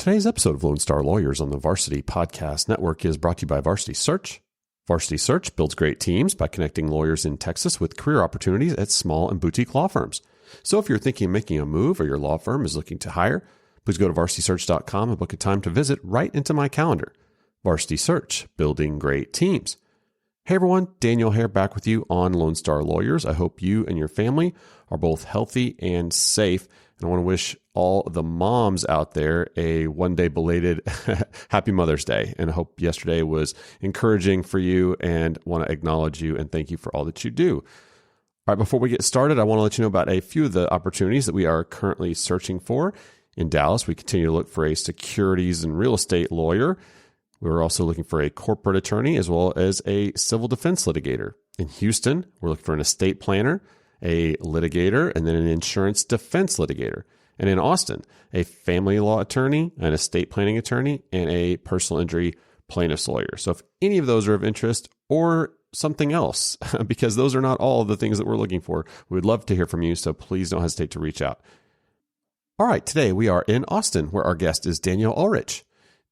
Today's episode of Lone Star Lawyers on the Varsity Podcast Network is brought to you by Varsity Search. Varsity Search builds great teams by connecting lawyers in Texas with career opportunities at small and boutique law firms. So if you're thinking of making a move or your law firm is looking to hire, please go to varsitysearch.com and book a time to visit right into my calendar. Varsity Search, building great teams. Hey everyone, Danielle here back with you on Lone Star Lawyers. I hope you and your family are both healthy and safe. And I want to wish all the moms out there a one-day belated Happy Mother's Day. And I hope yesterday was encouraging for you and want to acknowledge you and thank you for all that you do. All right, before we get started, I want to let you know about a few of the opportunities that we are currently searching for. In Dallas, we continue to look for a securities and real estate lawyer. We're also looking for a corporate attorney as well as a civil defense litigator. In Houston, we're looking for an estate planner, a litigator, and then an insurance defense litigator. And in Austin, a family law attorney, an estate planning attorney, and a personal injury plaintiff's lawyer. So if any of those are of interest or something else, because those are not all of the things that we're looking for, we would love to hear from you. So please don't hesitate to reach out. All right, today we are in Austin, where our guest is Danielle Ahlrich.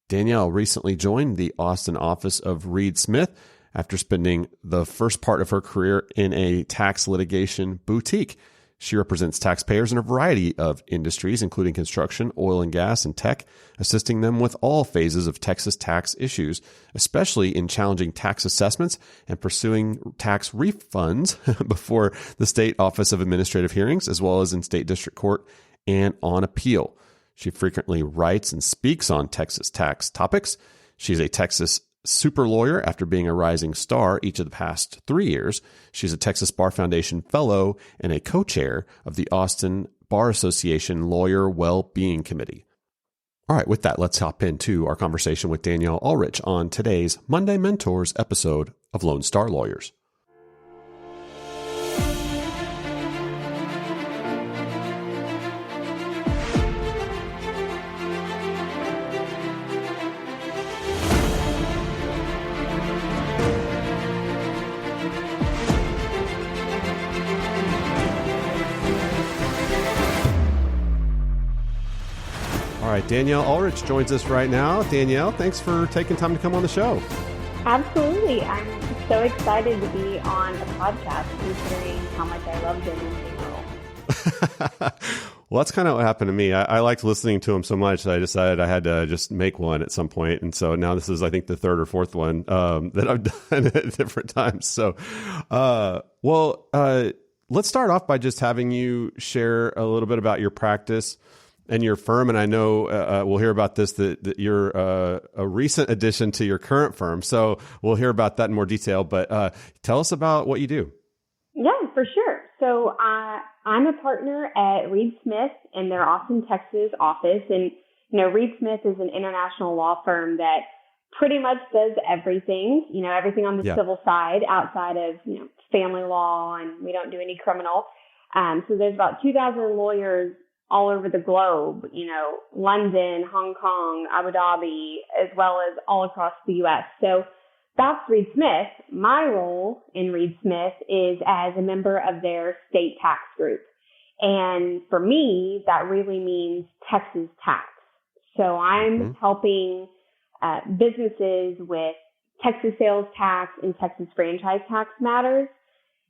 Danielle recently joined the Austin office of Reed Smith after spending the first part of her career in a tax litigation boutique. She represents taxpayers in a variety of industries, including construction, oil and gas, and tech, assisting them with all phases of Texas tax issues, especially in challenging tax assessments and pursuing tax refunds before the State Office of Administrative Hearings, as well as in state district court and on appeal. She frequently writes and speaks on Texas tax topics. She's a Texas super lawyer after being a rising star each of the past 3 years. She's a Texas Bar Foundation fellow and a co-chair of the Austin Bar Association Lawyer Well-Being Committee. All right, with that, let's hop into our conversation with Danielle Ahlrich on today's Monday Mentors episode of Lone Star Lawyers. All right, Danielle Ahlrich joins us right now. Danielle, thanks for taking time to come on the show. Absolutely. I'm so excited to be on a podcast considering how much I love doing this. Well, that's kind of what happened to me. I liked listening to him so much that I decided I had to just make one at some point. And so now this is, I think, the third or fourth one that I've done at different times. So, let's start off by just having you share a little bit about your practice and your firm. And I know we'll hear about this, that you're a recent addition to your current firm. So we'll hear about that in more detail. But tell us about what you do. Yeah, for sure. So I'm a partner at Reed Smith in their Austin, Texas office. And, Reed Smith is an international law firm that pretty much does everything, everything on the civil side outside of, family law, and we don't do any criminal. So there's about 2,000 lawyers all over the globe, London, Hong Kong, Abu Dhabi, as well as all across the U.S. So that's Reed Smith. My role in Reed Smith is as a member of their state tax group. And for me, that really means Texas tax. So I'm helping businesses with Texas sales tax and Texas franchise tax matters.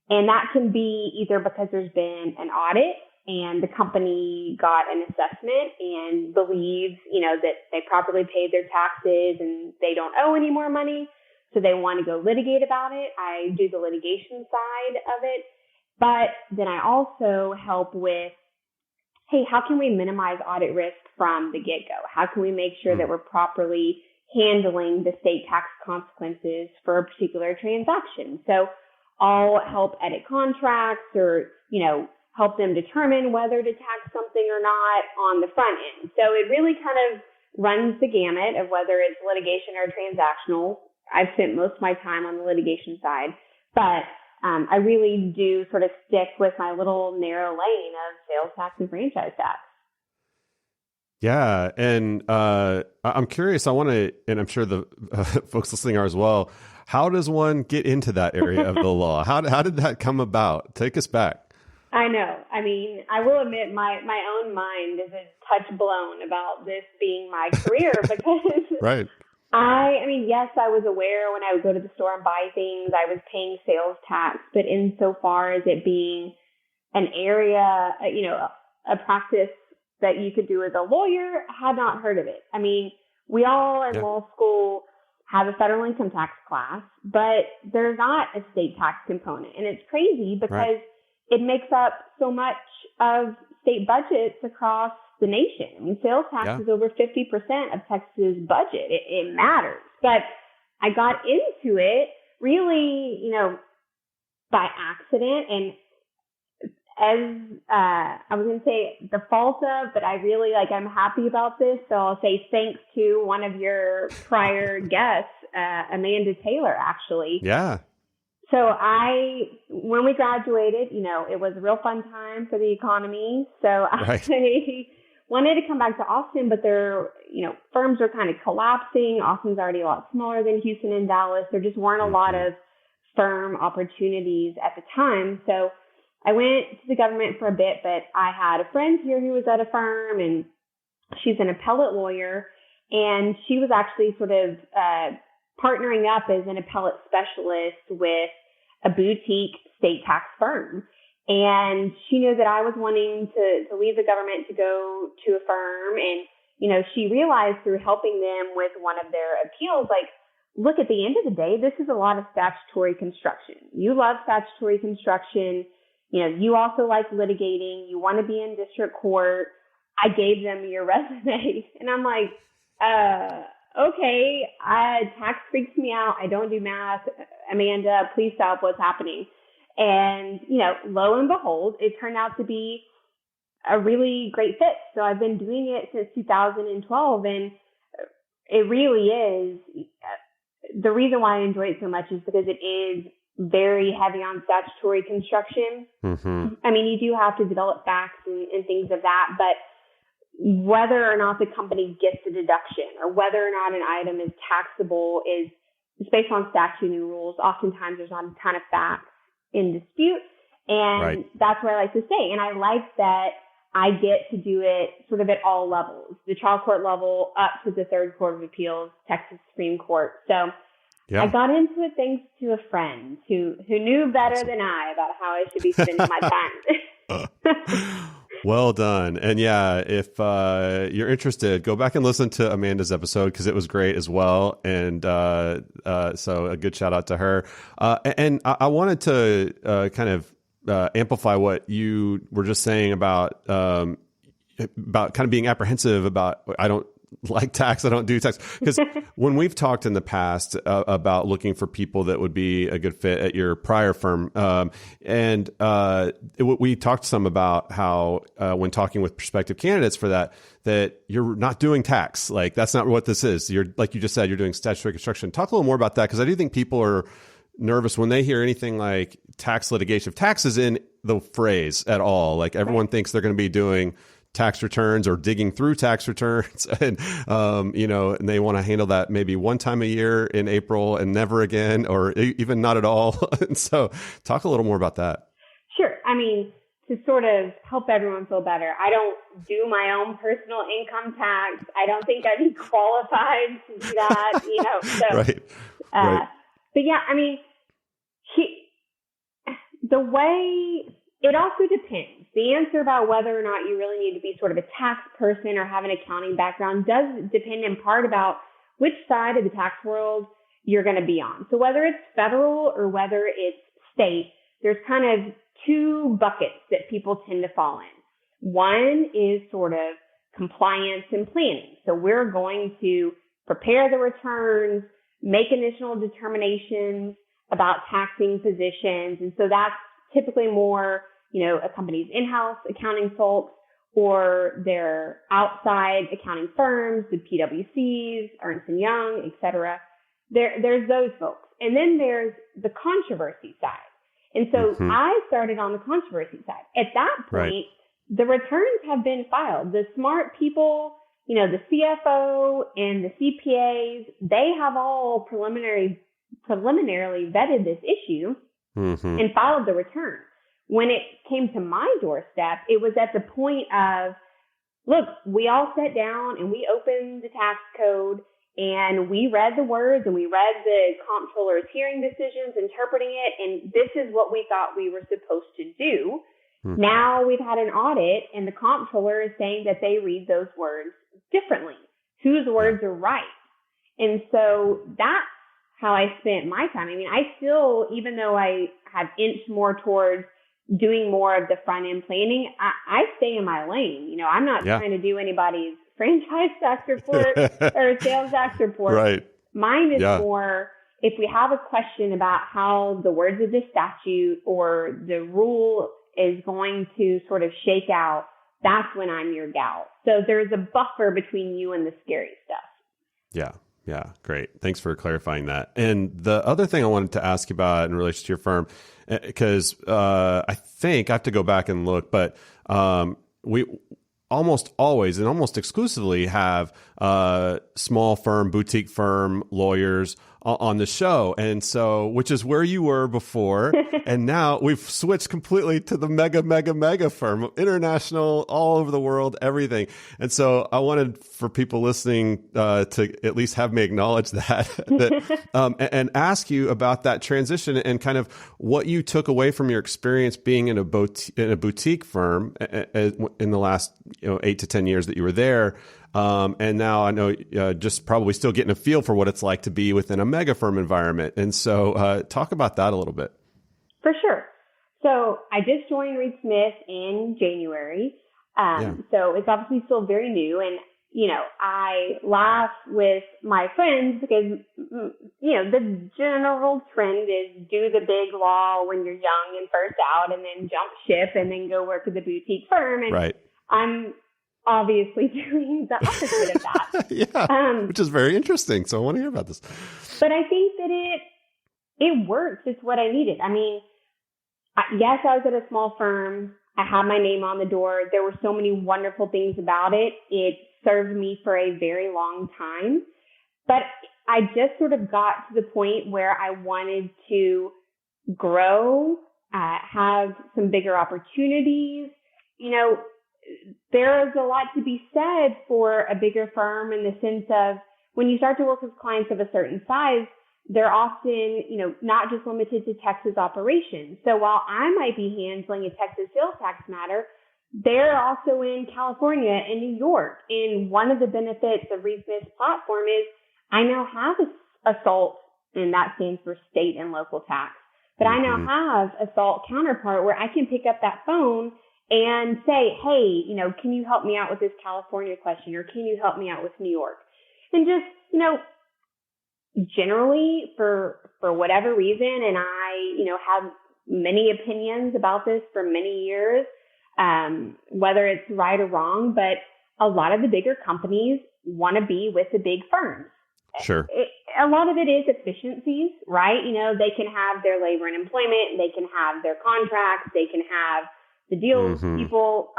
And that can be either because there's been an audit and the company got an assessment and believes, that they properly paid their taxes and they don't owe any more money. So they want to go litigate about it. I do the litigation side of it. But then I also help with, hey, how can we minimize audit risk from the get-go? How can we make sure that we're properly handling the state tax consequences for a particular transaction? So I'll help edit contracts or, help them determine whether to tax something or not on the front end. So it really kind of runs the gamut of whether it's litigation or transactional. I've spent most of my time on the litigation side, but I really do sort of stick with my little narrow lane of sales tax and franchise tax. Yeah. And I'm curious, I want to, and I'm sure the folks listening are as well, how does one get into that area of the law? How did that come about? Take us back. I know. I mean, I will admit my own mind is a touch blown about this being my career because Right. I mean, yes, I was aware when I would go to the store and buy things, I was paying sales tax, but insofar as it being an area, a practice that you could do as a lawyer, I had not heard of it. I mean, we all in law school have a federal income tax class, but there's not a state tax component. And it's crazy because it makes up so much of state budgets across the nation. I mean, sales tax is over 50% of Texas' budget. It matters. But I got into it really, by accident. And as I was going to say the fault of, but I really I'm happy about this. So I'll say thanks to one of your prior guests, Amanda Taylor, actually. Yeah. So when we graduated, it was a real fun time for the economy. So I wanted to come back to Austin, but firms are kind of collapsing. Austin's already a lot smaller than Houston and Dallas. There just weren't a lot of firm opportunities at the time. So I went to the government for a bit, but I had a friend here who was at a firm, and she's an appellate lawyer, and she was actually sort of partnering up as an appellate specialist with a boutique state tax firm. And she knew that I was wanting to leave the government to go to a firm. And, she realized through helping them with one of their appeals, look, at the end of the day, this is a lot of statutory construction. You love statutory construction. You also like litigating. You want to be in district court. I gave them your resume. And I'm like, okay, tax freaks me out. I don't do math. Amanda, please stop. What's happening? And, lo and behold, it turned out to be a really great fit. So I've been doing it since 2012. And it really is. The reason why I enjoy it so much is because it is very heavy on statutory construction. Mm-hmm. I mean, you do have to develop facts and things of that, but whether or not the company gets a deduction or whether or not an item is taxable is based on statute and rules. Oftentimes there's not a ton of facts in dispute. And that's what I like to say. And I like that I get to do it sort of at all levels, the trial court level up to the Third Court of Appeals, Texas Supreme Court. So I got into it thanks to a friend who knew better than I about how I should be spending my time. Well done. And if you're interested, go back and listen to Amanda's episode because it was great as well. And so a good shout out to her. And I wanted to kind of amplify what you were just saying about kind of being apprehensive about, I don't like tax, I don't do tax. Because when we've talked in the past about looking for people that would be a good fit at your prior firm, we talked some about how when talking with prospective candidates for that you're not doing tax. Like, that's not what this is. You're, like you just said, you're doing statutory construction. Talk a little more about that, because I do think people are nervous when they hear anything like tax litigation. If tax is in the phrase at all, like everyone thinks they're going to be doing tax returns or digging through tax returns, and and they want to handle that maybe one time a year in April and never again, or even not at all. And so, talk a little more about that. Sure. I mean, to sort of help everyone feel better, I don't do my own personal income tax. I don't think I'd be qualified to do that. So, right. But yeah, I mean, the way. It also depends. The answer about whether or not you really need to be sort of a tax person or have an accounting background does depend in part about which side of the tax world you're going to be on. So whether it's federal or whether it's state, there's kind of two buckets that people tend to fall in. One is sort of compliance and planning. So we're going to prepare the returns, make initial determinations about taxing positions. And so that's typically more a company's in-house accounting folks or their outside accounting firms, the PwCs, Ernst & Young, et cetera. There's those folks. And then there's the controversy side. And so I started on the controversy side. At that point, the returns have been filed. The smart people, the CFO and the CPAs, they have all preliminarily vetted this issue and filed the return. when it came to my doorstep, it was at the point of, look, we all sat down and we opened the tax code and we read the words and we read the comptroller's hearing decisions, interpreting it, and this is what we thought we were supposed to do. Now we've had an audit and the comptroller is saying that they read those words differently, whose words are right. And so that's how I spent my time. I mean, I still, even though I have inched more towards doing more of the front end planning, I stay in my lane. You know, I'm not trying to do anybody's franchise tax report or sales tax report. Right. Mine is more, if we have a question about how the words of the statute or the rule is going to sort of shake out, that's when I'm your gal. So there's a buffer between you and the scary stuff. Yeah. Yeah. Great. Thanks for clarifying that. And the other thing I wanted to ask you about in relation to your firm, because I think I have to go back and look, but we almost always and almost exclusively have small firm, boutique firm lawyers on the show. And so, which is where you were before. And now we've switched completely to the mega firm, international, all over the world, everything. And so I wanted for people listening to at least have me acknowledge that, and ask you about that transition and kind of what you took away from your experience being in a boutique firm in the last 8 to 10 years that you were there. And now I know just probably still getting a feel for what it's like to be within a mega firm environment. And so talk about that a little bit. For sure. So I just joined Reed Smith in January. So it's obviously still very new. And, you know, I laugh with my friends because, you know, the general trend is do the big law when you're young and first out and then jump ship and then go work at the boutique firm. And I'm obviously doing the opposite of that. Which is very interesting. So I want to hear about this. But I think that it works. It's what I needed. I mean, yes, I was at a small firm. I had my name on the door. There were so many wonderful things about it. It served me for a very long time. But I just sort of got to the point where I wanted to grow, have some bigger opportunities. You know, there is a lot to be said for a bigger firm in the sense of when you start to work with clients of a certain size, they're often, you know, not just limited to Texas operations. So while I might be handling a Texas sales tax matter, they're also in California and New York. And one of the benefits of Reed Smith's platform is I now have a SALT, and that stands for state and local tax. But I now have a SALT counterpart where I can pick up that phone and say, hey, you know, can you help me out with this California question? Or can you help me out with New York? And just, you know, generally for whatever reason, and I, you know, have many opinions about this for many years, whether it's right or wrong, but a lot of the bigger companies want to be with the big firms. Sure. A lot of it is efficiencies, right? You know, they can have their labor and employment, they can have their contracts, they can have the deals people.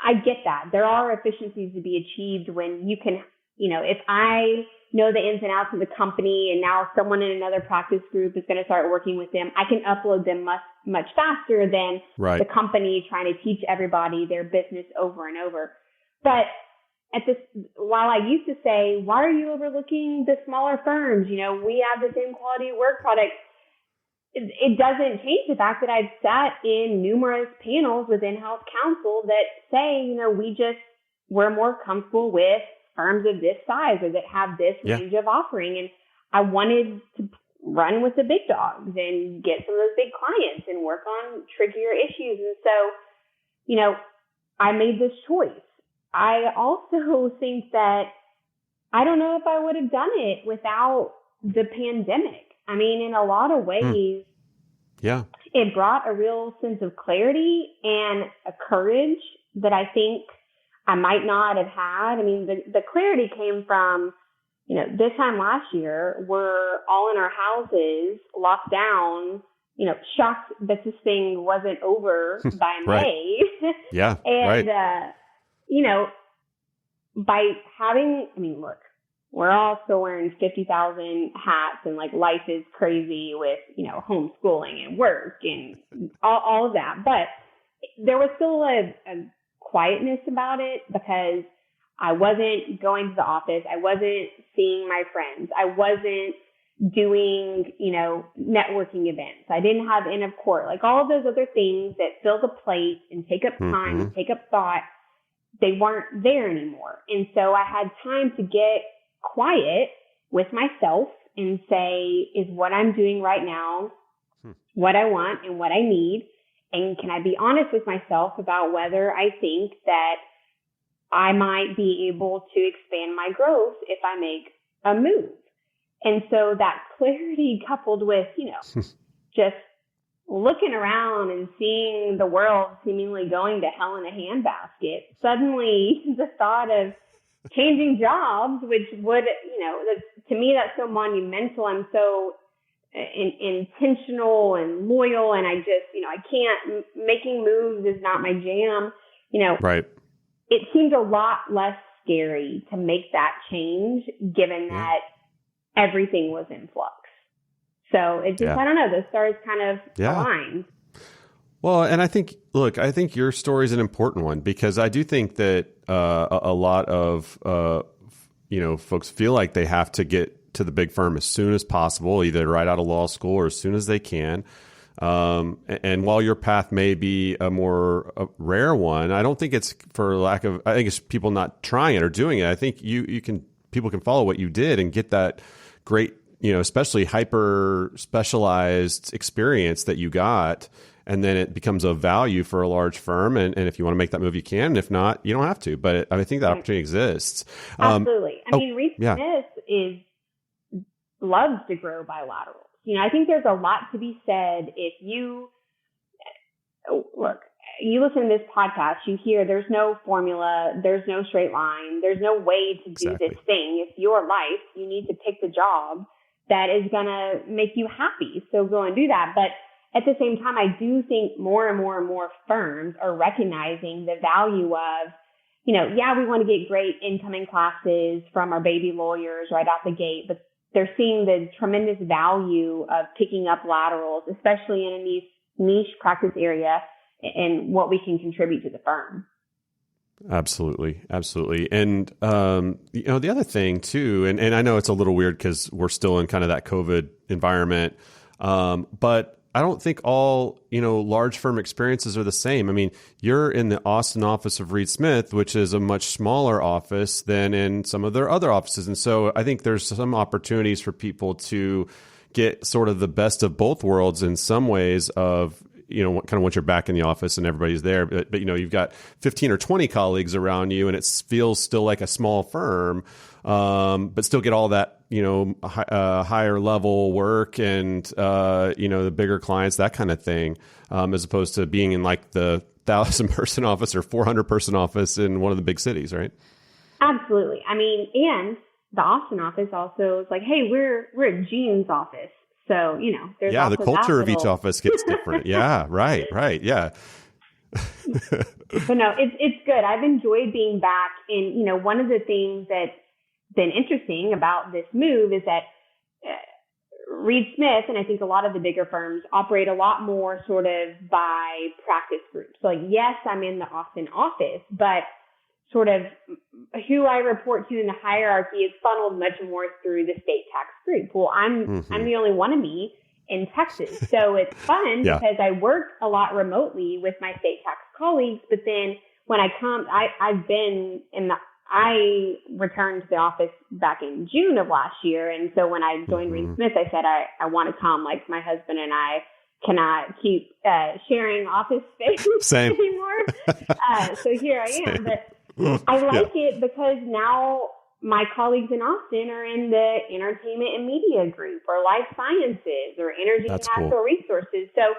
I get that. There are efficiencies to be achieved when you can, you know, if I know the ins and outs of the company and now someone in another practice group is going to start working with them, I can upload them much faster than the company trying to teach everybody their business over and over. But while I used to say, why are you overlooking the smaller firms? You know, we have the same quality of work product. It doesn't change the fact that I've sat in numerous panels with in-house counsel that say, you know, we're more comfortable with firms of this size or that have this range of offering. And I wanted to run with the big dogs and get some of those big clients and work on trickier issues. And so, you know, I made this choice. I also think that I don't know if I would have done it without the pandemic. I mean, in a lot of ways, it brought a real sense of clarity and a courage that I think I might not have had. I mean, the clarity came from, you know, this time last year, we're all in our houses, locked down, you know, shocked that this thing wasn't over by May. And, you know, by having, I mean, look, we're all still wearing 50,000 hats and like life is crazy with, homeschooling and work and all of that. But there was still a quietness about it because I wasn't going to the office. I wasn't seeing my friends. I wasn't doing, networking events. I didn't have end of court, like all of those other things that fill the plate and take up time, and take up thought. They weren't there anymore. And so I had time to get quiet with myself and say, is what I'm doing right now what I want and what I need? And can I be honest with myself about whether I think that I might be able to expand my growth if I make a move? And so that clarity coupled with, just looking around and seeing the world seemingly going to hell in a handbasket, suddenly the thought of changing jobs, which would, to me, that's so monumental. I'm so intentional and loyal, and I just, I can't, making moves is not my jam, Right. It seemed a lot less scary to make that change given that everything was in flux. So it just, I don't know, the stars kind of aligned. Well, and I think your story is an important one because I do think that a lot of, folks feel like they have to get to the big firm as soon as possible, either right out of law school or as soon as they can. And while your path may be a rare one, I don't think it's for lack of, I think it's people not trying it or doing it. I think people can follow what you did and get that great, especially hyper specialized experience that you got. And then it becomes of value for a large firm. And if you want to make that move, you can. And if not, you don't have to. But I think that opportunity exists. Absolutely. Reed Smith loves to grow bilaterals. I think there's a lot to be said if you listen to this podcast, you hear there's no formula, there's no straight line, there's no way to do this thing. It's your life. You need to pick the job that is going to make you happy. So go and do that. But at the same time, I do think more and more and more firms are recognizing the value of, we want to get great incoming classes from our baby lawyers right out the gate, but they're seeing the tremendous value of picking up laterals, especially in a niche practice area, and what we can contribute to the firm. Absolutely. Absolutely. And, the other thing too, and I know it's a little weird because we're still in kind of that COVID environment, but I don't think all, large firm experiences are the same. I mean, you're in the Austin office of Reed Smith, which is a much smaller office than in some of their other offices. And so I think there's some opportunities for people to get sort of the best of both worlds in some ways of, once you're back in the office and everybody's there, but you've got 15 or 20 colleagues around you and it feels still like a small firm, but still get all that, higher level work and, the bigger clients, that kind of thing, as opposed to being in like the 1,000-person office or 400-person office in one of the big cities, right? Absolutely. And the Austin office also is like, hey, we're at Gene's office. So, there's the culture of each office gets different. Yeah, right. Yeah. But no, it's good. I've enjoyed being back. And, one of the things that's been interesting about this move is that Reed Smith, and I think a lot of the bigger firms, operate a lot more sort of by practice groups. So, like, yes, I'm in the Austin office, but sort of who I report to in the hierarchy is funneled much more through the state tax group. Well, I'm the only one of me in Texas. So it's fun because I work a lot remotely with my state tax colleagues. But then when I come, I returned to the office back in June of last year. And so when I joined Reed Smith, I said, I want to come. Like, my husband and I cannot keep sharing office space anymore. So here I am. But I like it because now my colleagues in Austin are in the entertainment and media group or life sciences or energy and natural resources. So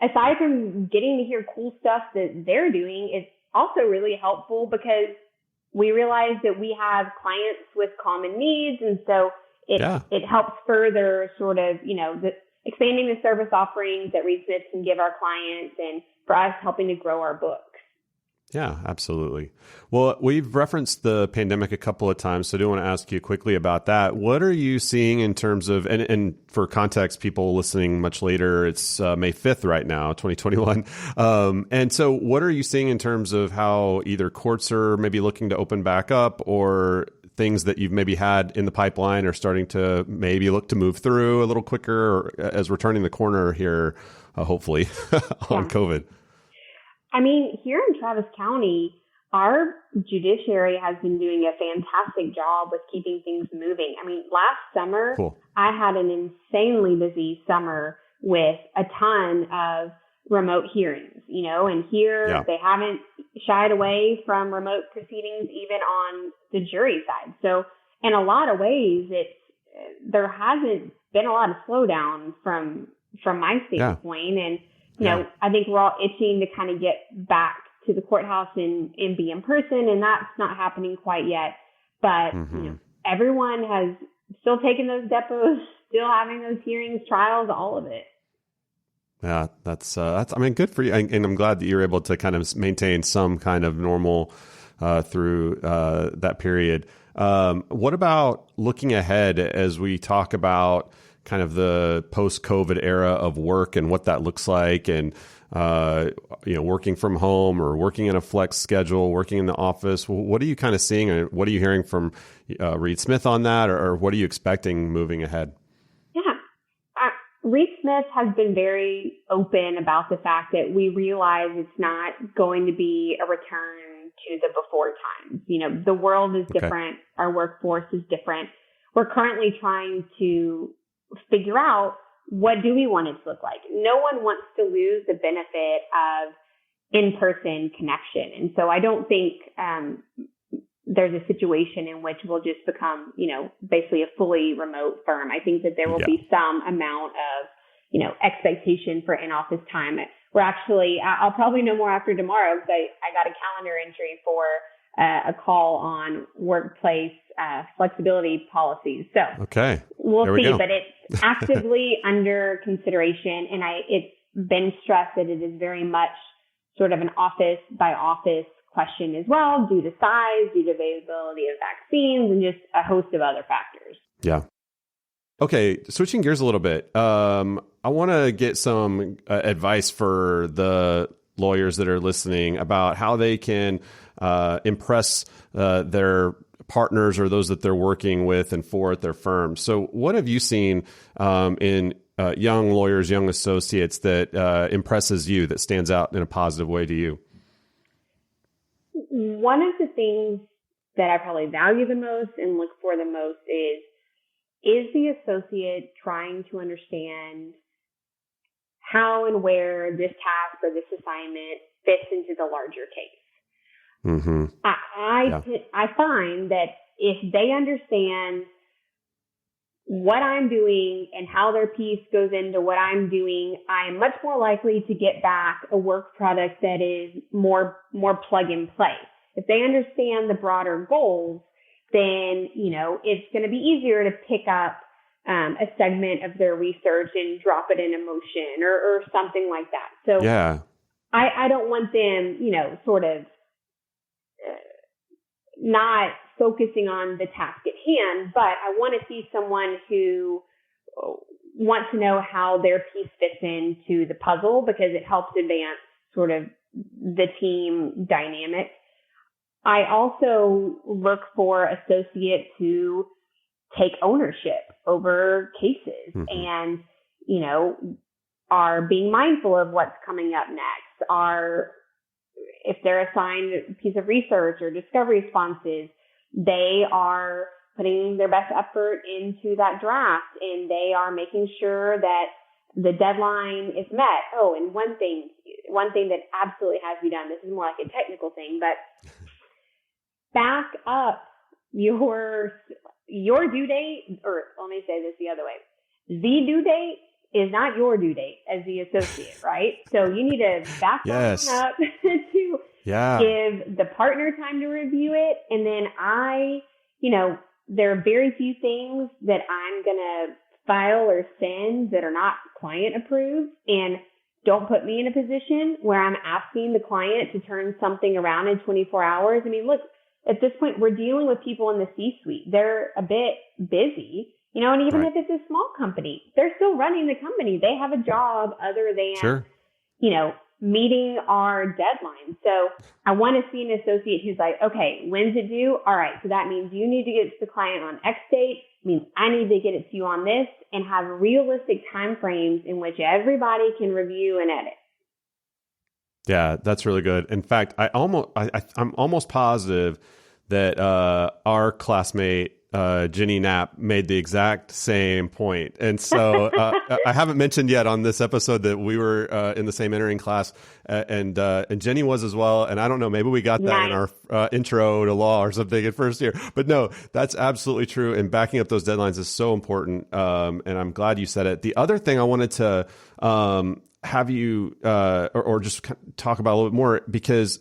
aside from getting to hear cool stuff that they're doing, it's also really helpful because we realize that we have clients with common needs. And so it helps further sort of, expanding the service offerings that Reed Smith can give our clients and for us helping to grow our books. Yeah, absolutely. Well, we've referenced the pandemic a couple of times, so I do want to ask you quickly about that. What are you seeing in terms of, and for context, people listening much later, it's May 5th right now, 2021. And so what are you seeing in terms of how either courts are maybe looking to open back up, or things that you've maybe had in the pipeline are starting to maybe look to move through a little quicker as we're turning the corner here, hopefully, on COVID? I mean, here in Travis County, our judiciary has been doing a fantastic job with keeping things moving. I mean, last summer, Cool. I had an insanely busy summer with a ton of remote hearings, and here they haven't shied away from remote proceedings, even on the jury side. So in a lot of ways, there hasn't been a lot of slowdown from my standpoint. And I think we're all itching to kind of get back to the courthouse and be in person, and that's not happening quite yet. But everyone has still taken those depots, still having those hearings, trials, all of it. Yeah, that's I mean, good for you, and I'm glad that you're able to kind of maintain some kind of normal through that period. What about looking ahead as we talk about kind of the post-COVID era of work and what that looks like, and working from home or working in a flex schedule, working in the office? What are you kind of seeing, and what are you hearing from Reed Smith on that, or what are you expecting moving ahead? Reed Smith has been very open about the fact that we realize it's not going to be a return to the before times. The world is different. Our workforce is different. We're currently trying to figure out, what do we want it to look like? No one wants to lose the benefit of in-person connection. And so I don't think there's a situation in which we'll just become, basically a fully remote firm. I think that there will be some amount of, expectation for in-office time. We're actually, I'll probably know more after tomorrow, because I got a calendar entry for a call on workplace flexibility policies. So we'll see, but it's actively under consideration. And it's been stressed that it is very much sort of an office by office question as well, due to size, due to availability of vaccines, and just a host of other factors. Yeah. Okay, switching gears a little bit. I want to get some advice for the lawyers that are listening about how they can impress their partners or those that they're working with and for at their firm. So what have you seen in young lawyers, young associates that impresses you, that stands out in a positive way to you? One of the things that I probably value the most and look for the most is the associate trying to understand how and where this task or this assignment fits into the larger case. Mm-hmm. I find that if they understand what I'm doing and how their piece goes into what I'm doing, I am much more likely to get back a work product that is more plug and play. If they understand the broader goals, then, it's going to be easier to pick up a segment of their research and drop it in a motion or something like that. So I don't want them, sort of not focusing on the task at hand, but I want to see someone who wants to know how their piece fits into the puzzle, because it helps advance sort of the team dynamic. I also look for associates who take ownership over cases and, are being mindful of what's coming up next, if they're assigned a piece of research or discovery responses, they are putting their best effort into that draft, and they are making sure that the deadline is met. Oh, and one thing that absolutely has to be done, this is more like a technical thing, but back up your due date, or let me say this the other way. The due date is not your due date as the associate, right? So you need to back that one up to give the partner time to review it. And then there are very few things that I'm going to file or send that are not client approved. And don't put me in a position where I'm asking the client to turn something around in 24 hours. I mean, look, at this point, we're dealing with people in the C-suite. They're a bit busy, and even if it's a small company, they're still running the company. They have a job other than, meeting our deadline. So I want to see an associate who's like, okay, when's it due? All right. So that means you need to get it to the client on X date. It means I need to get it to you on this, and have realistic timeframes in which everybody can review and edit. Yeah, that's really good. In fact, I'm almost positive that our classmate Jenny Knapp made the exact same point. And so I haven't mentioned yet on this episode that we were in the same entering class, and Jenny was as well. And I don't know, maybe we got that in our intro to law or something in first year. But no, that's absolutely true. And backing up those deadlines is so important. And I'm glad you said it. The other thing I wanted to have you or just talk about a little bit more, because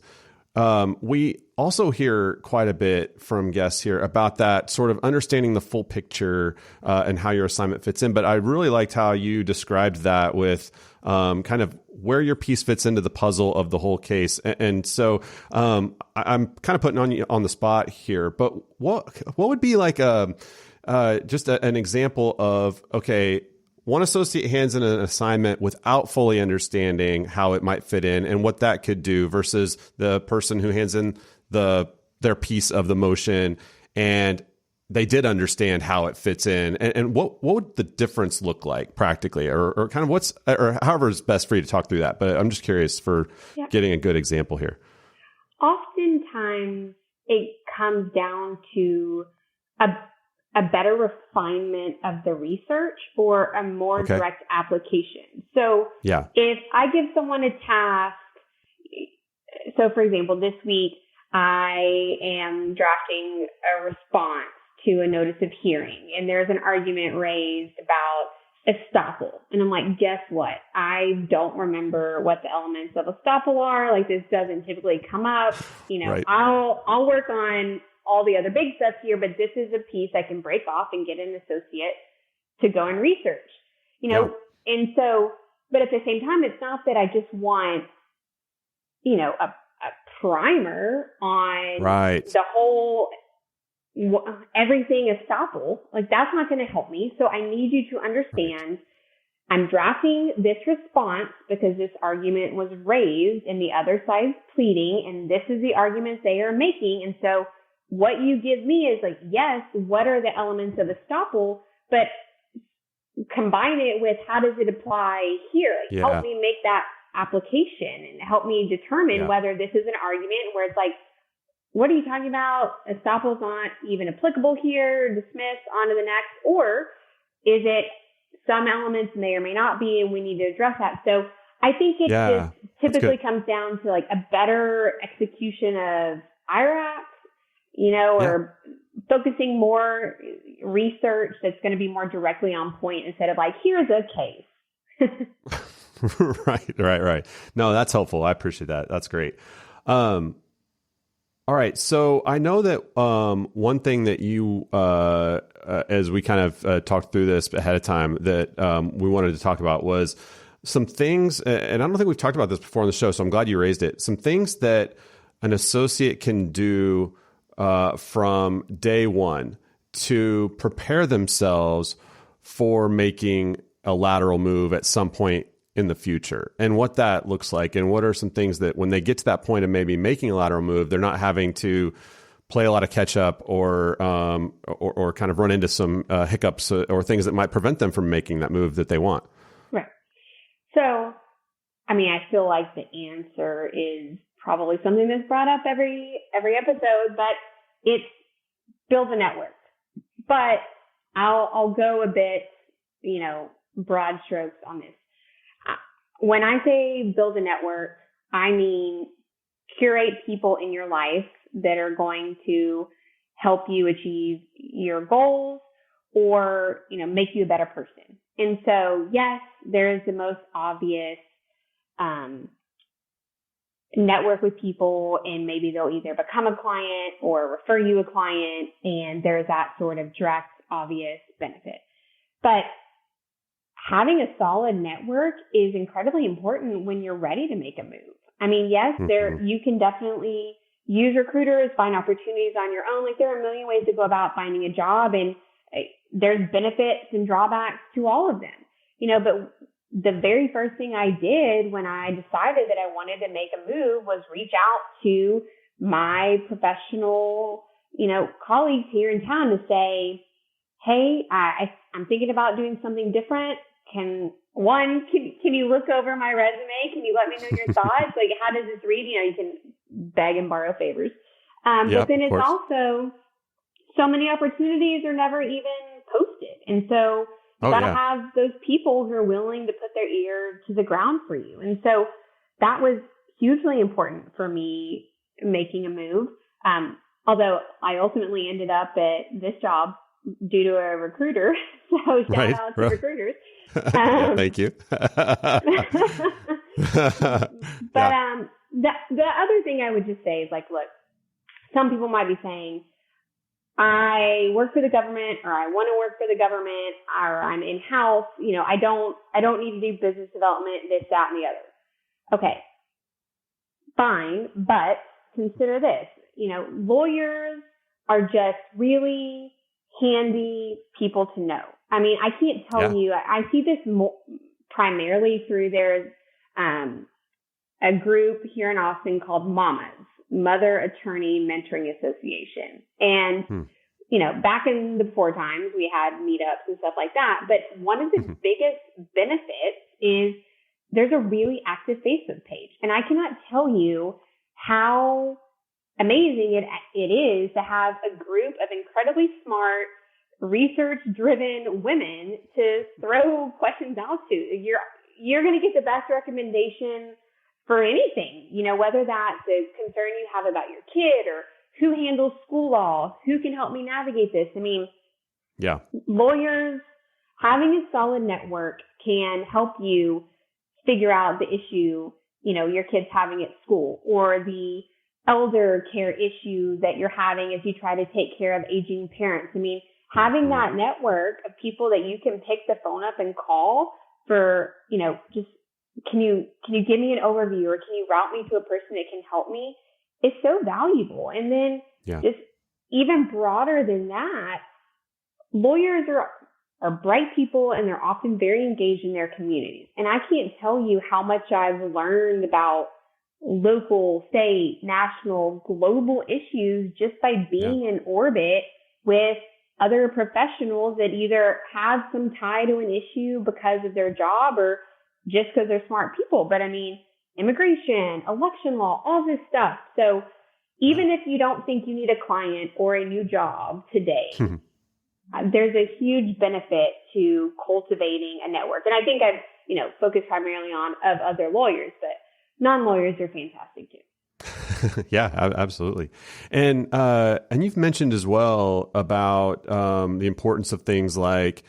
we also hear quite a bit from guests here about that sort of understanding the full picture and how your assignment fits in. But I really liked how you described that with kind of where your piece fits into the puzzle of the whole case. And so I'm kind of putting on you on the spot here, but what would be like just an example of, okay, one associate hands in an assignment without fully understanding how it might fit in and what that could do versus the person who hands in their piece of the motion and they did understand how it fits in. And what would the difference look like practically, or kind of or however is best for you to talk through that. But I'm just curious for getting a good example here. Oftentimes it comes down to a better refinement of the research or a more direct application. So if I give someone a task, so for example, this week I am drafting a response to a notice of hearing, and there's an argument raised about estoppel. And I'm like, guess what? I don't remember what the elements of estoppel are. Like, this doesn't typically come up. Right. I'll work on all the other big stuff here, but this is a piece I can break off and get an associate to go and research, And so, but at the same time, it's not that I just want, a primer on the whole, everything estoppel. Like, that's not going to help me. So I need you to understand I'm drafting this response because this argument was raised in the other side's pleading, and this is the arguments they are making. And so what you give me is like, yes, what are the elements of estoppel, but combine it with how does it apply here? Like, help me make that application and help me determine whether this is an argument where it's like, what are you talking about? Estoppel's not even applicable here, dismissed, on to the next. Or is it some elements may or may not be, and we need to address that? So I think it just typically comes down to like a better execution of IRAC, or focusing more research that's going to be more directly on point instead of like, here's a case. Right. No, that's helpful. I appreciate that. That's great. All right. So I know that one thing that you, as we kind of talked through this ahead of time, that we wanted to talk about was some things, and I don't think we've talked about this before on the show, so I'm glad you raised it. Some things that an associate can do from day one to prepare themselves for making a lateral move at some point in the future, and what that looks like, and what are some things that when they get to that point of maybe making a lateral move, they're not having to play a lot of catch up or kind of run into some hiccups or things that might prevent them from making that move that they want. Right. So, I mean, I feel like the answer is probably something that's brought up every episode, but it's build a network. But I'll go a bit, broad strokes on this. When I say build a network, I mean curate people in your life that are going to help you achieve your goals or, make you a better person. And so, yes, there is the most obvious network with people, and maybe they'll either become a client or refer you a client, and there's that sort of direct, obvious benefit. But having a solid network is incredibly important when you're ready to make a move. I mean, yes, you can definitely use recruiters, find opportunities on your own. Like there are a million ways to go about finding a job, and there's benefits and drawbacks to all of them, but the very first thing I did when I decided that I wanted to make a move was reach out to my professional, colleagues here in town to say, hey, I'm thinking about doing something different. Can you look over my resume? Can you let me know your thoughts? Like, how does this read? You can beg and borrow favors. But then it's also so many opportunities are never even posted. And so you got to have those people who are willing to put their ear to the ground for you. And so that was hugely important for me making a move. Although I ultimately ended up at this job due to a recruiter. So shout out to recruiters. Thank you. But the other thing I would just say is like, look, some people might be saying, I work for the government, or I want to work for the government, or I'm in-house. I don't need to do business development, this, that, and the other. Okay, fine. But consider this, lawyers are just really handy people to know. I mean, I can't tell you, I see this primarily through there's a group here in Austin called MAMAs, Mother Attorney Mentoring Association. And, back in the before times, we had meetups and stuff like that. But one of the biggest benefits is there's a really active Facebook page. And I cannot tell you how amazing it is to have a group of incredibly smart, research-driven women to throw questions out to. You're going to get the best recommendation for anything, whether that's a concern you have about your kid or who handles school law, who can help me navigate this. I mean, lawyers, having a solid network can help you figure out the issue, your kid's having at school, or the elder care issue that you're having as you try to take care of aging parents. I mean, having that network of people that you can pick the phone up and call for, just can you give me an overview, or can you route me to a person that can help me, is so valuable. And then just even broader than that, lawyers are bright people, and they're often very engaged in their communities. And I can't tell you how much I've learned about local, state, national, global issues just by being in orbit with other professionals that either have some tie to an issue because of their job or just because they're smart people. But I mean, immigration, election law, all this stuff. So even if you don't think you need a client or a new job today, there's a huge benefit to cultivating a network. And I think I've, focused primarily on of other lawyers, but non-lawyers are fantastic too. Yeah, absolutely. And you've mentioned as well about the importance of things like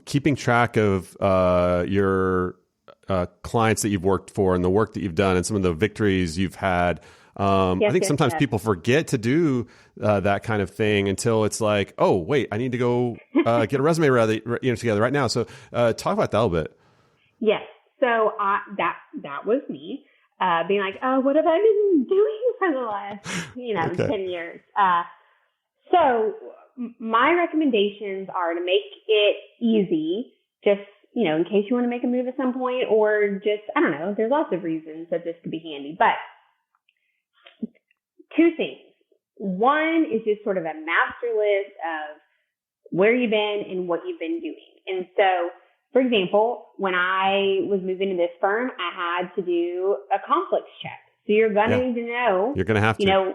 keeping track of your clients that you've worked for and the work that you've done and some of the victories you've had. I think sometimes people forget to do that kind of thing until it's like, oh, wait, I need to go get a resume together right now. So talk about that a little bit. Yes. So that was me. Being like, oh, what have I been doing for the last, 10 years? So my recommendations are to make it easy, just, in case you want to make a move at some point, or just, I don't know, there's lots of reasons that this could be handy. But two things. One is just sort of a master list of where you've been and what you've been doing. And so, for example, when I was moving to this firm, I had to do a conflicts check. So you're going to need to know. You're going to have to.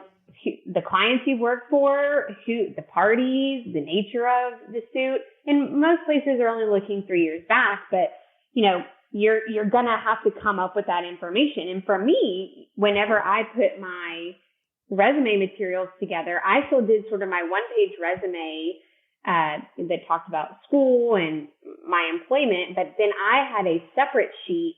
The clients you've worked for, the parties, the nature of the suit. And most places are only looking 3 years back, but, you're going to have to come up with that information. And for me, whenever I put my resume materials together, I still did sort of my one-page resume that talked about school and my employment, but then I had a separate sheet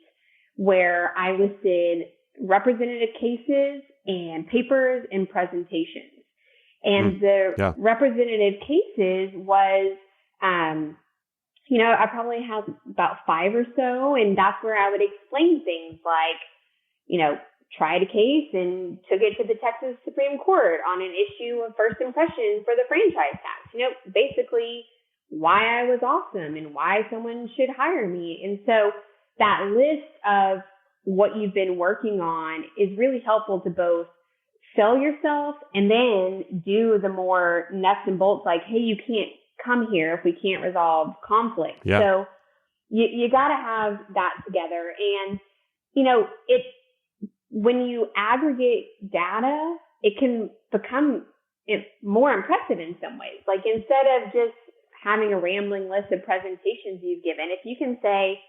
where I listed representative cases and papers and presentations. And the representative cases was I probably have about 5 or so, and that's where I would explain things like, tried a case and took it to the Texas Supreme Court on an issue of first impression for the franchise tax. Basically why I was awesome and why someone should hire me. And so that list of what you've been working on is really helpful to both sell yourself and then do the more nuts and bolts, like, hey, you can't come here if we can't resolve conflict. Yeah. So you got to have that together. And, when you aggregate data, it can become more impressive in some ways. Like, instead of just having a rambling list of presentations you've given, if you can say,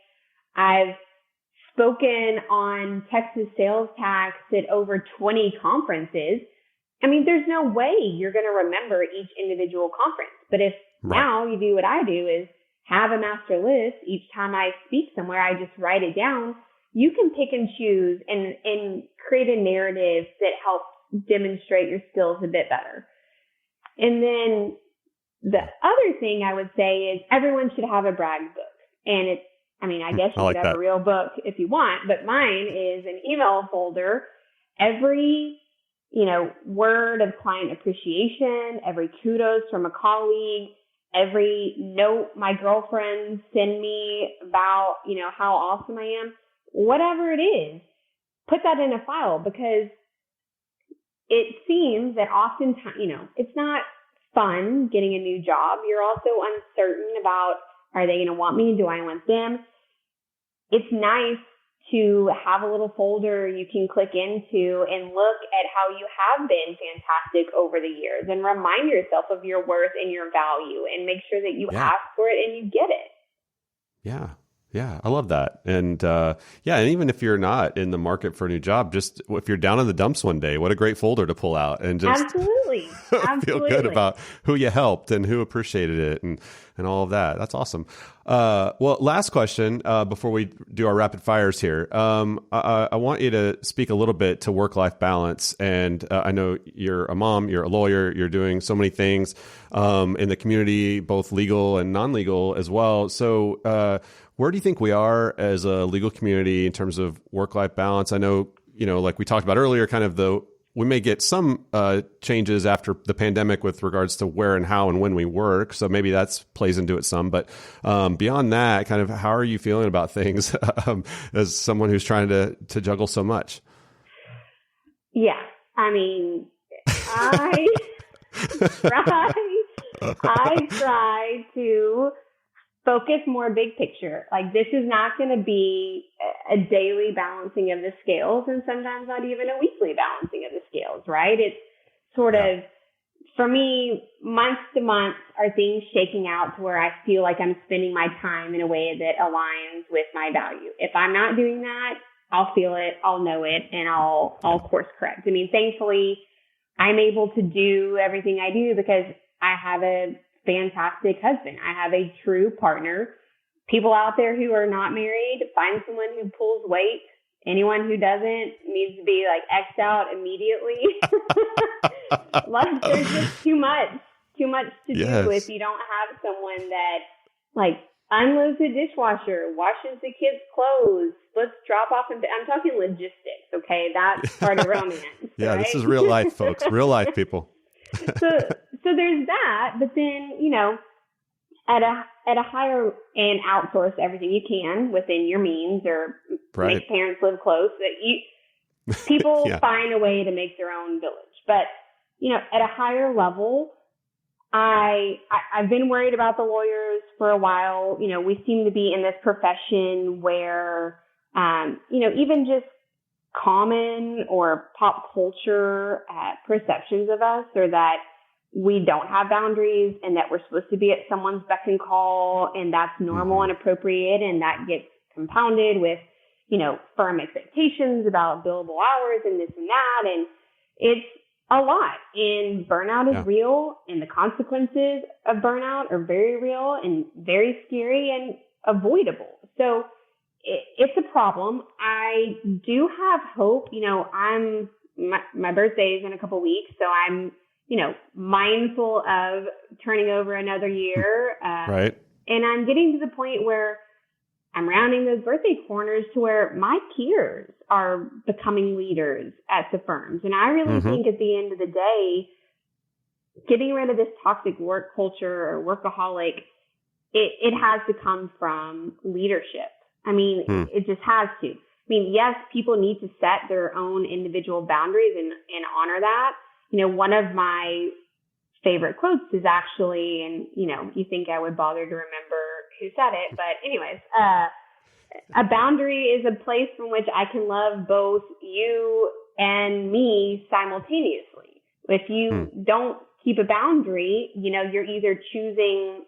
I've spoken on Texas sales tax at over 20 conferences, there's no way you're going to remember each individual conference. But if now you do what I do, is have a master list, each time I speak somewhere, I just write it down. You can pick and choose and create a narrative that helps demonstrate your skills a bit better. And then the other thing I would say is everyone should have a brag book. And I guess you could have a real book if you want, but mine is an email folder. Every, word of client appreciation, every kudos from a colleague, every note my girlfriends send me about, how awesome I am, whatever it is, put that in a file, because it seems that oftentimes, it's not fun getting a new job. You're also uncertain about, are they going to want me? Do I want them? It's nice to have a little folder you can click into and look at how you have been fantastic over the years and remind yourself of your worth and your value and make sure that you ask for it and you get it. Yeah. Yeah, I love that. And and even if you're not in the market for a new job, just if you're down in the dumps one day, what a great folder to pull out and just Absolutely. feel good about who you helped and who appreciated it and all of that. That's awesome. Well, last question before we do our rapid fires here. I want you to speak a little bit to work-life balance. And I know you're a mom, you're a lawyer, you're doing so many things in the community, both legal and non-legal as well. So where do you think we are as a legal community in terms of work-life balance? I know, like we talked about earlier, we may get some changes after the pandemic with regards to where and how and when we work. So maybe that plays into it some. But beyond that, how are you feeling about things as someone who's trying to juggle so much? Yeah. I try to focus more big picture. Like, this is not going to be a daily balancing of the scales, and sometimes not even a weekly balancing of the scales, right? It's sort of, for me, month to month are things shaking out to where I feel like I'm spending my time in a way that aligns with my value. If I'm not doing that, I'll feel it, I'll know it, and I'll course correct. Thankfully, I'm able to do everything I do because I have a fantastic husband. I have a true partner. People out there who are not married, find someone who pulls weight. Anyone who doesn't needs to be X'd out immediately. There's just too much to do if you don't have someone that unloads the dishwasher, washes the kids' clothes, let's drop off. I'm talking logistics. Okay. That's part of romance. Yeah. Right? This is real life, folks. Real life people. So there's that, but then, at a higher and outsource everything you can within your means, or make parents live close. That people find a way to make their own village. But, at a higher level, I've been worried about the lawyers for a while. We seem to be in this profession where, even just common or pop culture perceptions of us are that we don't have boundaries and that we're supposed to be at someone's beck and call, and that's normal and appropriate, and that gets compounded with, firm expectations about billable hours and this and that, and it's a lot. And burnout is real, and the consequences of burnout are very real and very scary and avoidable. So it's a problem. I do have hope. My birthday is in a couple weeks, so I'm, mindful of turning over another year. Right. And I'm getting to the point where I'm rounding those birthday corners to where my peers are becoming leaders at the firms. And I really think at the end of the day, getting rid of this toxic work culture or workaholic, it has to come from leadership. I mean, it just has to. I mean, yes, people need to set their own individual boundaries and honor that. You know, one of my favorite quotes is actually, and, you know, you think I would bother to remember who said it, but anyways, a boundary is a place from which I can love both you and me simultaneously. If you don't keep a boundary, you know, you're either choosing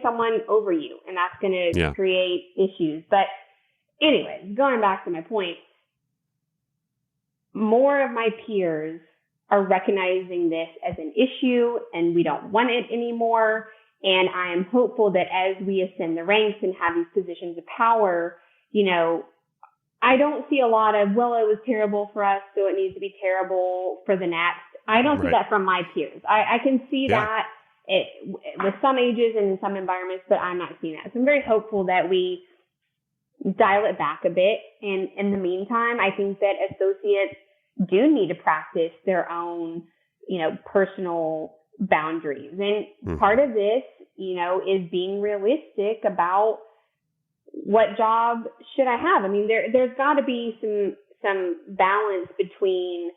someone over you, and that's going to create issues. But anyways, going back to my point, more of my peers are recognizing this as an issue, and we don't want it anymore. And I am hopeful that as we ascend the ranks and have these positions of power, you know, I don't see a lot of, well, it was terrible for us, so it needs to be terrible for the next. I don't see that from my peers. I can see that with some ages and in some environments, but I'm not seeing that. So I'm very hopeful that we dial it back a bit. And in the meantime, I think that associates do need to practice their own, you know, personal boundaries. And part of this, you know, is being realistic about what job should I have. I mean, there's got to be some balance between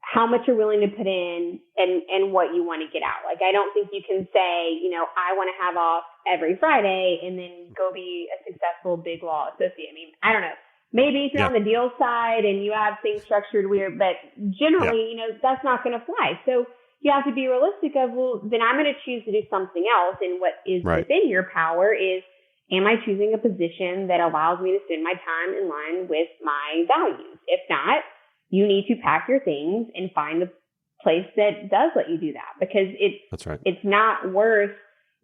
how much you're willing to put in and what you want to get out. Like, I don't think you can say, you know, I want to have off every Friday and then go be a successful big law associate. I mean, I don't know. Maybe if you're on the deal side and you have things structured weird, but generally, you know, that's not going to fly. So you have to be realistic of, well, then I'm going to choose to do something else. And what is within your power is, am I choosing a position that allows me to spend my time in line with my values? If not, you need to pack your things and find a place that does let you do that, because it's not worth,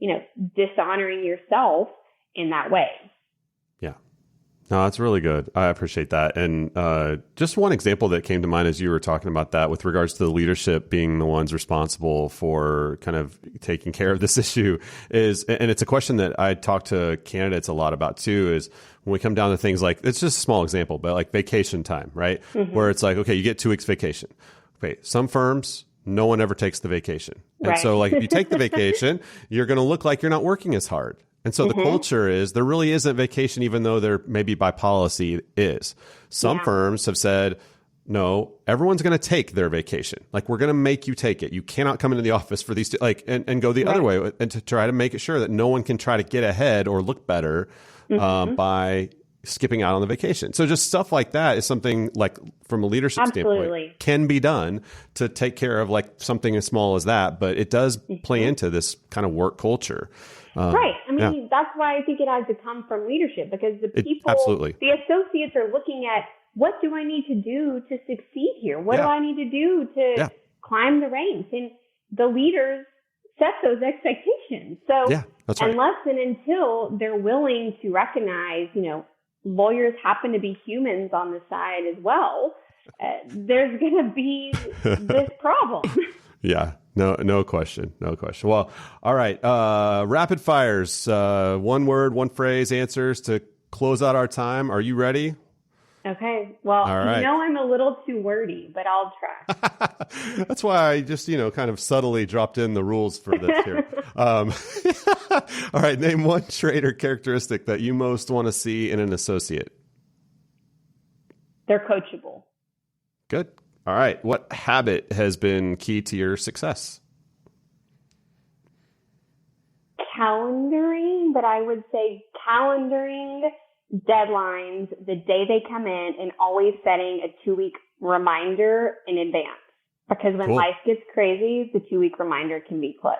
you know, dishonoring yourself in that way. Yeah. No, that's really good. I appreciate that. And just one example that came to mind as you were talking about that with regards to the leadership being the ones responsible for kind of taking care of this issue is, and it's a question that I talk to candidates a lot about too, is when we come down to things like, it's just a small example, but like vacation time, right? Where it's like, okay, you get 2 weeks vacation. Okay, some firms, no one ever takes the vacation. And so like if you take the vacation, you're going to look like you're not working as hard. And so the culture is there really isn't vacation, even though there maybe by policy is. Some firms have said, no, everyone's going to take their vacation. Like, we're going to make you take it. You cannot come into the office for these, and go the other way, and to try to make it sure that no one can try to get ahead or look better by skipping out on the vacation. So just stuff like that is something, like, from a leadership standpoint, can be done to take care of like something as small as that. But it does play into this kind of work culture. Right. I mean, that's why I think it has to come from leadership, because the people, the associates are looking at, what do I need to do to succeed here? What do I need to do to climb the ranks? And the leaders set those expectations. So unless and until they're willing to recognize, you know, lawyers happen to be humans on the side as well, there's going to be this problem. Yeah. No question. No question. Well, all right. Rapid fires, 1 word, 1 phrase answers to close out our time. Are you ready? Okay. Well, you know, I'm a little too wordy, but I'll try. That's why I just, you know, kind of subtly dropped in the rules for this here. All right. Name 1 trait or characteristic that you most want to see in an associate. They're coachable. Good. All right. What habit has been key to your success? Calendaring, but I would say calendaring deadlines the day they come in, and always setting a 2-week reminder in advance. Because when life gets crazy, the 2-week reminder can be clutch.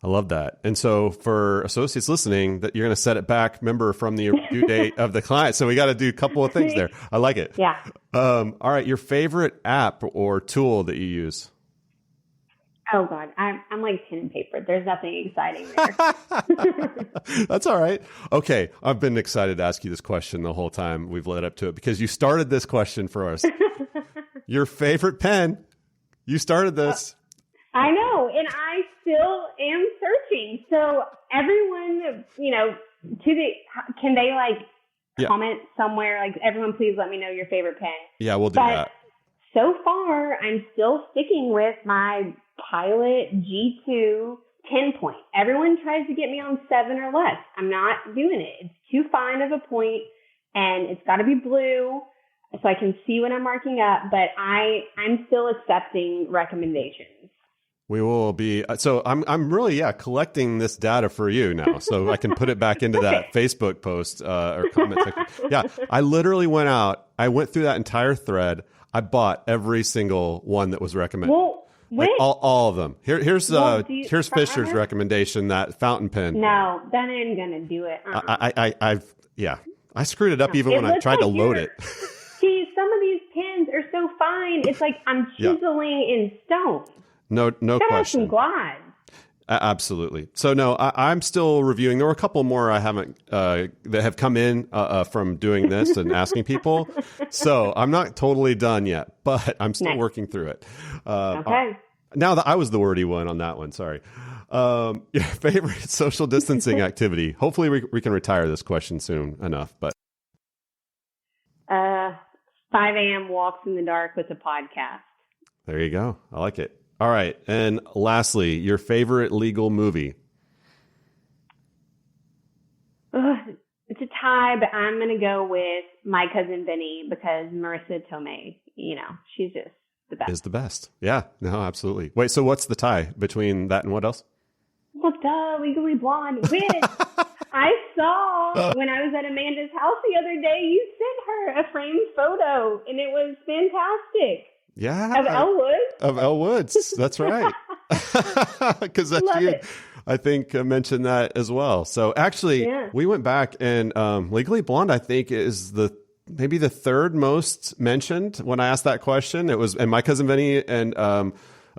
I love that. And so for associates listening, that you're going to set it back, remember, from the due date of the client. So we got to do a couple of things there. I like it. Yeah. All right. Your favorite app or tool that you use? Oh God, I'm like pen and paper. There's nothing exciting there. That's all right. Okay. I've been excited to ask you this question the whole time we've led up to it, because you started this question for us. Your favorite pen. You started this. I know. And I still am exciting. So everyone, can they comment somewhere like, everyone please let me know your favorite pen? Yeah, we'll do that. So far, I'm still sticking with my Pilot G2 10-point. Everyone tries to get me on 7 or less. I'm not doing it. It's too fine of a point, and it's got to be blue so I can see what I'm marking up. But I'm still accepting recommendations. We will be. So I'm really collecting this data for you now, so I can put it back into that Facebook post or comment section. Yeah, I literally went out. I went through that entire thread. I bought every single one that was recommended. Well, all of them. Here's Fisher's recommendation, that fountain pen. No, that ain't gonna do it. I screwed it up even when I tried to load it. See, some of these pens are so fine. It's like I'm chiseling in stone. No question. Some glide. Absolutely. So no, I'm still reviewing. There were a couple more I haven't that have come in from doing this and asking people. So I'm not totally done yet, but I'm still working through it. Okay. Now that I was the wordy one on that one, sorry. Your favorite social distancing activity? Hopefully we can retire this question soon enough. But 5 a.m. walks in the dark with a podcast. There you go. I like it. All right. And lastly, your favorite legal movie? It's a tie, but I'm going to go with My Cousin Vinny because Marissa Tomei, she's just the best. Is the best. Yeah. No, absolutely. Wait, so what's the tie between that and what else? Well, Legally Blonde. Which I saw when I was at Amanda's house the other day. You sent her a framed photo, and it was fantastic. Yeah. Of Elle Woods? Of Elle Woods. That's right. Because I think mentioned that as well. So actually, we went back and Legally Blonde, I think, is maybe the third most mentioned when I asked that question. It was and My Cousin Vinny and A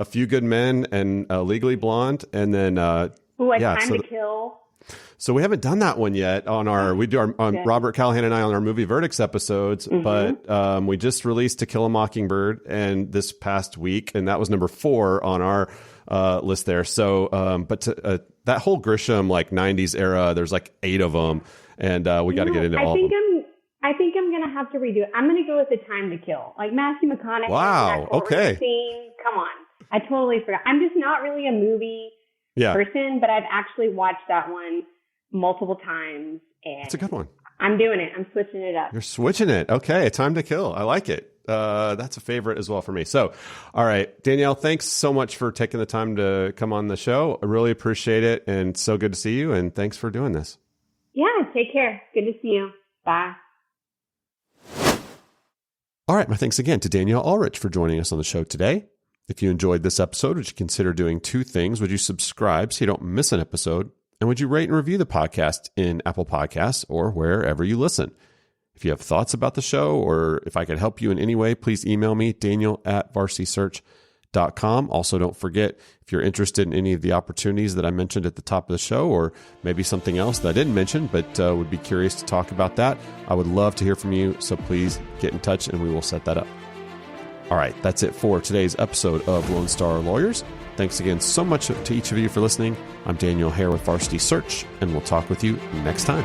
Few Good Men and Legally Blonde. And then Time to Kill. So we haven't done that one yet we do our Robert Callahan and I on our movie verdicts episodes, but we just released To Kill a Mockingbird and this past week, and that was number 4 on our list there. So, that whole Grisham 90s era, there's 8 of them, and we got to get into all of them. I think I'm gonna have to redo it. I'm gonna go with The Time to Kill, Matthew McConaughey. Wow. Okay. Scene. Come on, I totally forgot. I'm just not really a movie person, but I've actually watched that one multiple times, and it's a good one. I'm doing it. I'm switching it up. You're switching it. Okay. Time to Kill. I like it. That's a favorite as well for me. So, all right, Danielle, thanks so much for taking the time to come on the show. I really appreciate it. And so good to see you. And thanks for doing this. Yeah. Take care. Good to see you. Bye. All right. My thanks again to Danielle Ahlrich for joining us on the show today. If you enjoyed this episode, would you consider doing 2 things? Would you subscribe so you don't miss an episode? And would you rate and review the podcast in Apple Podcasts or wherever you listen? If you have thoughts about the show or if I could help you in any way, please email me, daniel@varsitysearch.com. Also, don't forget, if you're interested in any of the opportunities that I mentioned at the top of the show or maybe something else that I didn't mention but would be curious to talk about that, I would love to hear from you. So please get in touch and we will set that up. All right, that's it for today's episode of Lone Star Lawyers. Thanks again so much to each of you for listening. I'm Daniel Hare with Varsity Search, and we'll talk with you next time.